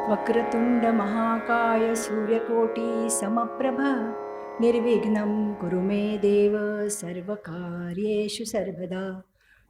वक्रतुंड महाकाय सूर्यकोटी समप्रभ निर्विघ्नं कुरु मे देव सर्वकार्येषु सर्वदा।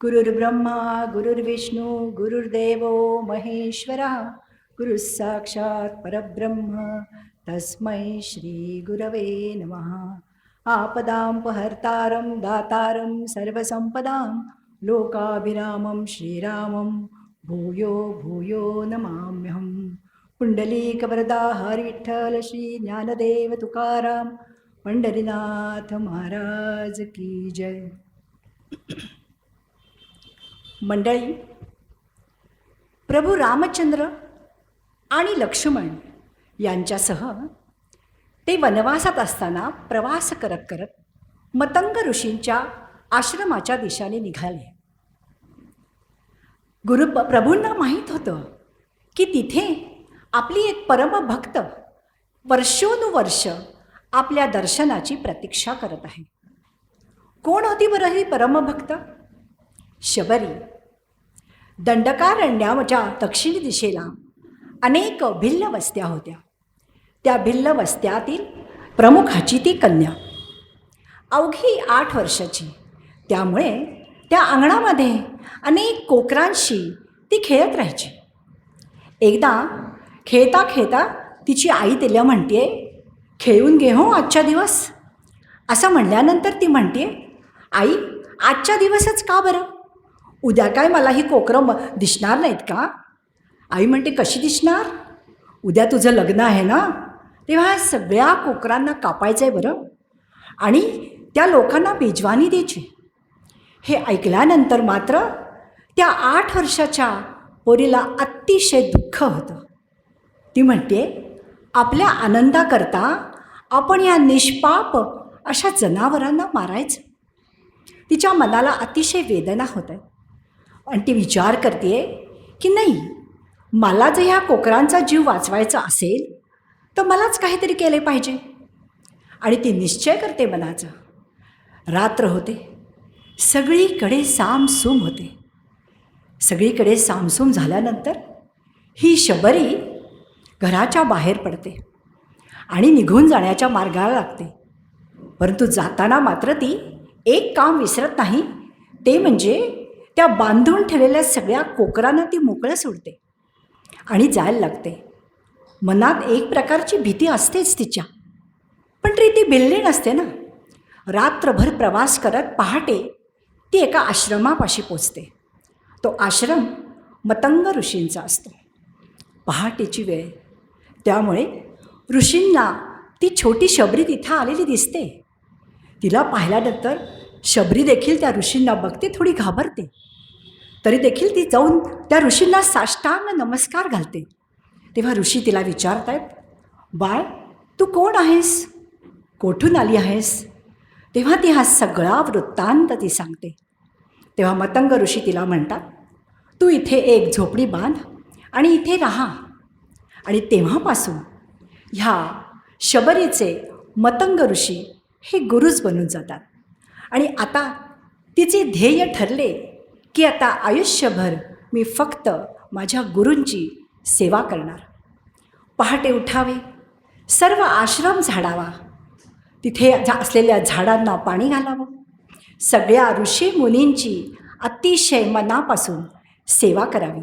गुरुर्ब्रह्मा गुरुर्विष्णू गुरुर्देवो महेश्वरः गुरुः साक्षात् परब्रह्म तस्मै श्री गुरवे नमः। आपदां दातारं सर्वसंपदां लोकाभिरामं श्रीरामं भूयो भूयो नमाम्यहम्। पुंडलीकवरदा हरी विठ्ठल श्री ज्ञानदेव तुकाराम पंढरीनाथ महाराज की जय। मंडळी, प्रभू रामचंद्र आणि लक्ष्मण यांच्यासह ते वनवासात असताना प्रवास करत करत मतंग ऋषींच्या आश्रमाच्या दिशेने निघाले. प्रभूंना माहीत होतं की तिथे आपली एक परमभक्त वर्षोनुवर्ष आपल्या दर्शनाची प्रतीक्षा करत आहे. कोण होती बरं ही परमभक्त? शबरी. दंडकारण्याच्या दक्षिण दिशेला अनेक भिल्ल वस्त्या होत्या. त्या भिल्ल वस्त्यातील प्रमुखाची ती कन्या अवघी 8 वर्षाची. त्यामुळे त्या अंगणामध्ये अनेक कोकरांशी ती खेळत राहायची. एकदा खेळता खेळता तिची आई तिला म्हणते, खेळून घे हो आजच्या दिवस. असं म्हणल्यानंतर ती म्हणते, आई आजच्या दिवसच का बरं? उद्या काय मला ही कोकरं दिसणार नाहीत का? आई म्हणते, कशी दिसणार? उद्या तुझं लग्न आहे ना, तेव्हा सगळ्या कोकरांना कापायचं आहे बरं, आणि त्या लोकांना मेजवानी द्यायची. हे ऐकल्यानंतर मात्र त्या 8 वर्षाच्या पोरीला अतिशय दुःख होतं. ती म्हणते, आपल्या आनंदाकरता आपण या निष्पाप अशा जनावरांना मारायचं. तिच्या मनाला अतिशय वेदना होत आहे आणि ती विचार करते की नाही, मला जर ह्या कोकरांचा जीव वाचवायचा असेल तर मलाच काहीतरी केले पाहिजे. आणि ती निश्चय करते मनाचा. रात्र होते, सगळीकडे सामसूम होते. सगळीकडे सामसूम झाल्यानंतर ही शबरी घराच्या बाहेर पडते आणि निघून जाण्याच्या मार्गाला लागते. परंतु जाताना मात्र ती एक काम विसरत नाही, ते म्हणजे त्या बांधून ठेवलेल्या सगळ्या कोकरांना ती मोकळं सोडते आणि जायला लागते. मनात एक प्रकारची भीती असतेच तिच्या, पण तरी ती भिल्ली नसते ना. रात्रभर प्रवास करत पहाटे ती एका आश्रमापाशी पोचते. तो आश्रम मतंग ऋषींचा असतो. पहाटेची वेळ, त्यामुळे ऋषींना ती छोटी शबरी तिथं आलेली दिसते. तिला पाहिल्यानंतर शबरी देखील त्या ऋषींना बघते, थोडी घाबरते. तरी देखील ती जाऊन त्या ऋषींना साष्टांग नमस्कार घालते. तेव्हा ऋषी तिला विचारतायत, बाळ तू कोण आहेस, कोठून आली आहेस? तेव्हा ती हा सगळा वृत्तांत ती सांगते. तेव्हा मतंग ऋषी तिला म्हणतात, तू इथे एक झोपडी बांध आणि इथे राहा. आणि तेव्हापासून ह्या शबरीचे मतंग ऋषी हे गुरुच बनून जातात. आणि आता तिचे ध्येय ठरले की आता आयुष्यभर मी फक्त माझ्या गुरूंची सेवा करणार. पहाटे उठावे, सर्व आश्रम झाडावा, तिथे असलेल्या झाडांना पाणी घालावं, सगळ्या ऋषी मुनींची अतिशय मनापासून सेवा करावी,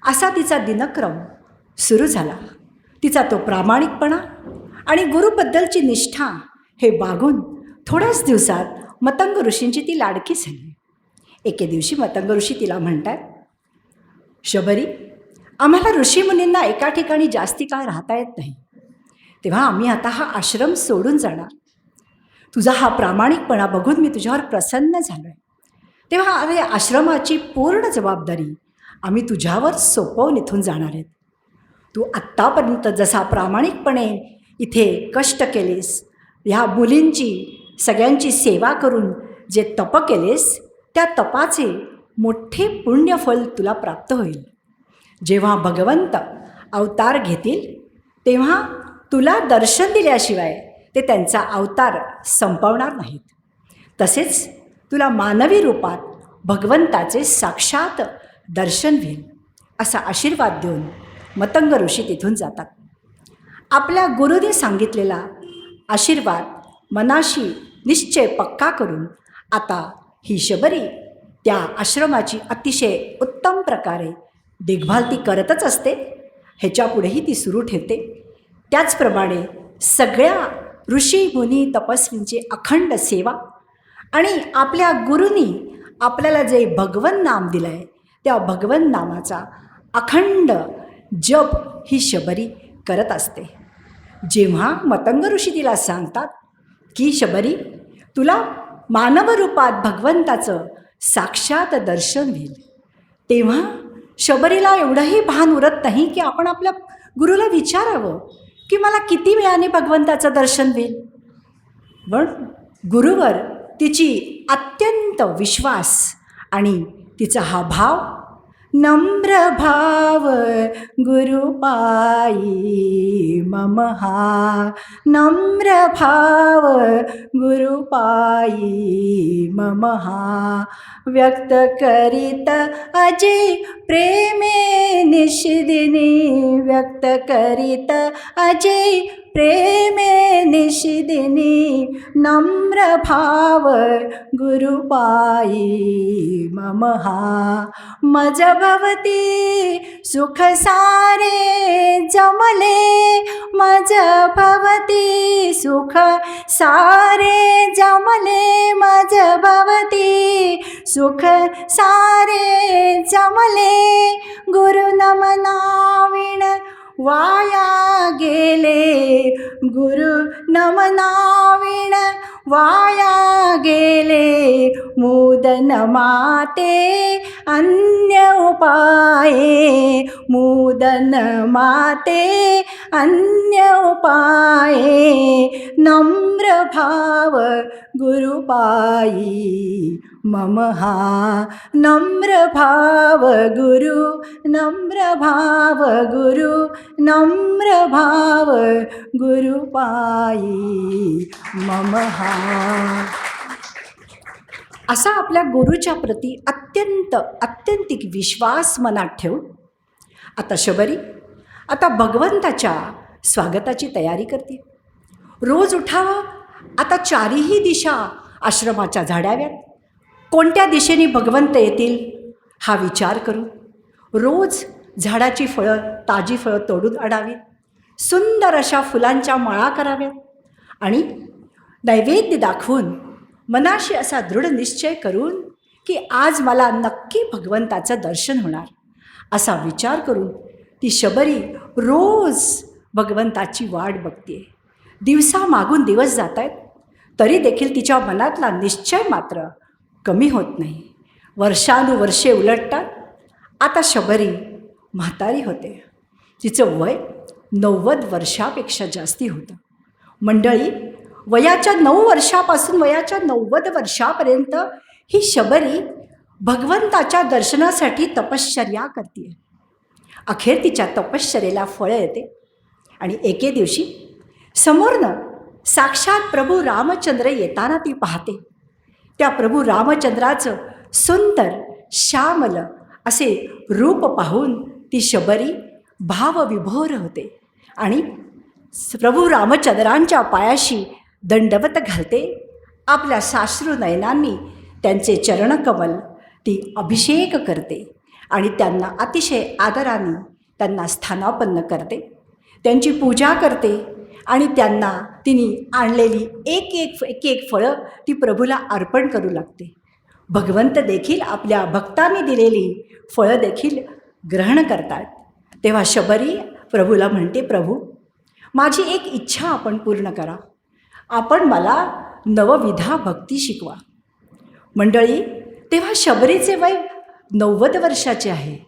असा तिचा दिनक्रम सुरू झाला. तिचा तो प्रामाणिकपणा आणि गुरुबद्दलची निष्ठा हे बागून थोड्याच दिवसात मतंग ऋषींची ती लाडकी झाली. एके दिवशी मतंग ऋषी तिला म्हणतात, शबरी आम्हाला ऋषीमुनींना एका ठिकाणी जास्ती काळ राहता येत नाही, तेव्हा आम्ही आता हा आश्रम सोडून जाणार. तुझा हा प्रामाणिकपणा बघून मी तुझ्यावर प्रसन्न झालो आहे. तेव्हा या आश्रमाची पूर्ण जबाबदारी आम्ही तुझ्यावर सोपवून इथून जाणार आहेत. तू आत्तापर्यंत जसा प्रामाणिकपणे इथे कष्ट केलेस, ह्या मुलींची सगळ्यांची सेवा करून जे तप केलेस, त्या तपाचे मोठे पुण्यफल तुला प्राप्त होईल. जेव्हा भगवंत अवतार घेतील तेव्हा तुला दर्शन दिल्याशिवाय ते त्यांचा अवतार संपवणार नाहीत. तसेच तुला मानवी रूपात भगवंताचे साक्षात दर्शन होईल, असा आशीर्वाद देऊन मतंग ऋषी तिथून जातात. आपल्या गुरुने सांगितलेला आशीर्वाद मनाशी निश्चय पक्का करून आता ही शबरी त्या आश्रमाची अतिशय उत्तम प्रकारे देखभाल ती करतच असते. ह्याच्यापुढेही ती सुरू ठेवते. त्याचप्रमाणे सगळ्या ऋषी मुनी तपस्वींची अखंड सेवा आणि आपल्या गुरूंनी आपल्याला जे भगवन नाम दिलं आहे त्या भगवन नामाचा अखंड जप ही शबरी करत असते. जेव्हा मतंग ऋषी तिला सांगतात की शबरी, तुला मानव रूपात भगवंताचं साक्षात दर्शन होईल, तेव्हा शबरीला एवढंही भान उरत नाही की आपण आपल्या गुरुला विचारावं की मला किती वेळाने भगवंताचं दर्शन होईल. पण गुरुवर तिची अत्यंत विश्वास आणि तिचा हा भाव, नम्र भाव गुरुपाई मम हा, नम्र भाव गुरुपाई मम हा, व्यक्त करीत अजय प्रेमे निशिदिनी, व्यक्त करीत अजय प्रेमे निशिदिनी, नम्र भाव गुरुपाई मम हा, मज भवती सुख सारे जमले, मज भवती सुख सारे जमले, मज भवती सुख सारे जमले, गुरु नमनाविण वाया गेले, गुरु नमनाविण वाया गेले, मुदन माते अन्य उपाये, मुदन माते अन्य उपाये, नम्र भाव गुरुपाई मम हा, नम्र भाव गुरु, नम्र भाव गुरु, नम्र भाव गुरुपाई मम हा. असा आपल्या गुरुच्या प्रती आत्यंतिक विश्वास मनात ठेवून आता शबरी आता भगवंताच्या स्वागताची तयारी करते. रोज उठावं, आता चारीही दिशा आश्रमाच्या झाडाव्यात. कोणत्या दिशेने भगवंत येतील हा विचार करून रोज झाडाची फळं, ताजी फळं तोडून आणावीत, सुंदर अशा फुलांच्या माळा कराव्यात आणि नैवेद्य दाखवून मनाशी असा दृढ निश्चय करून की आज मला नक्की भगवंताचं दर्शन होणार असा विचार करून ती शबरी रोज भगवंताची वाट बघते. दिवसामागून दिवस जात आहेत तरी देखील तिच्या मनातला निश्चय मात्र कमी होत नाही. वर्षानुवर्षे उलटतात. आता शबरी म्हातारी होते. तिचं वय 90 वर्षापेक्षा जास्ती होतं. मंडळी, वयाच्या 9 वर्षापासून वयाच्या 90 वर्षापर्यंत ही शबरी भगवंताच्या दर्शनासाठी तपश्चर्या करते. अखेर तिच्या तपश्चर्येला फळ येते आणि एके दिवशी समोरनं साक्षात प्रभू रामचंद्र येताना ती पाहते. त्या प्रभू रामचंद्राचं सुंदर श्यामल असे रूप पाहून ती शबरी भावविभोर होते आणि प्रभू रामचंद्रांच्या पायाशी दंडवत घालते. आपल्या साश्रू नयनांनी त्यांचे चरणकमल ती अभिषेक करते आणि त्यांना अतिशय आदराने त्यांना स्थानापन्न करते, त्यांची पूजा करते आणि त्यांना तिने आणलेली एक एक फळं ती प्रभूला अर्पण करू लागते. भगवंत देखील आपल्या भक्तांनी दिलेली फळं देखील ग्रहण करतात. तेव्हा शबरी प्रभूला म्हणते, प्रभू, माझी एक इच्छा आपण पूर्ण करा. आपण मला नवविधा भक्ती शिकवा. मंडळी, तेव्हा शबरीचे वय 90 वर्षाचे आहे.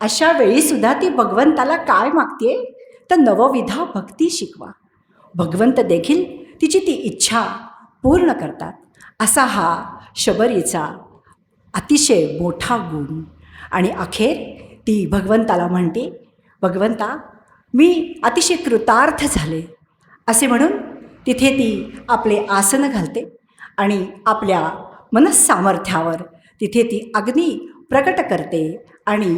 अशा वेळीसुद्धा ती भगवंताला काय मागते तर नवविधा भक्ती शिकवा. भगवंत देखील तिची ती इच्छा पूर्ण करतात. असा हा शबरीचा अतिशय मोठा गुण. आणि अखेर ती भगवंताला म्हणते, भगवंता, मी अतिशय कृतार्थ झाले असे म्हणून तिथे ती आपले आसन घालते आणि आपल्या मनस्सामर्थ्यावर तिथे ती अग्नी प्रकट करते आणि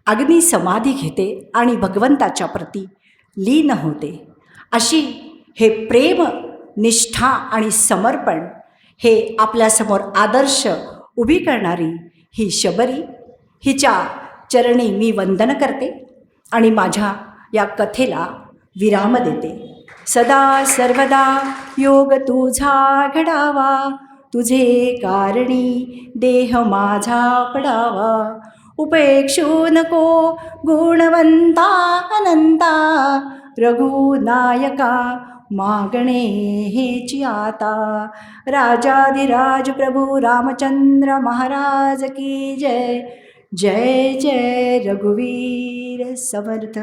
अग्नी समाधी घेते आणि भगवंताच्या प्रती लीन होते. अशी हे प्रेम, निष्ठा आणि समर्पण हे आपल्यासमोर आदर्श उभी करणारी ही शबरी, हिच्या चरणी मी वंदन करते आणि माझ्या या कथेला विराम देते. सदा सर्वदा योग तुझा घडावा, तुझे कारणी देह माझा पडावा. उपेक्षू नको गुणवंता अनंता, रघुनायका मागणे हेची आता. राजाधिराज प्रभू रामचंद्र महाराज की जय. जय जय रघुवीर समर्थ.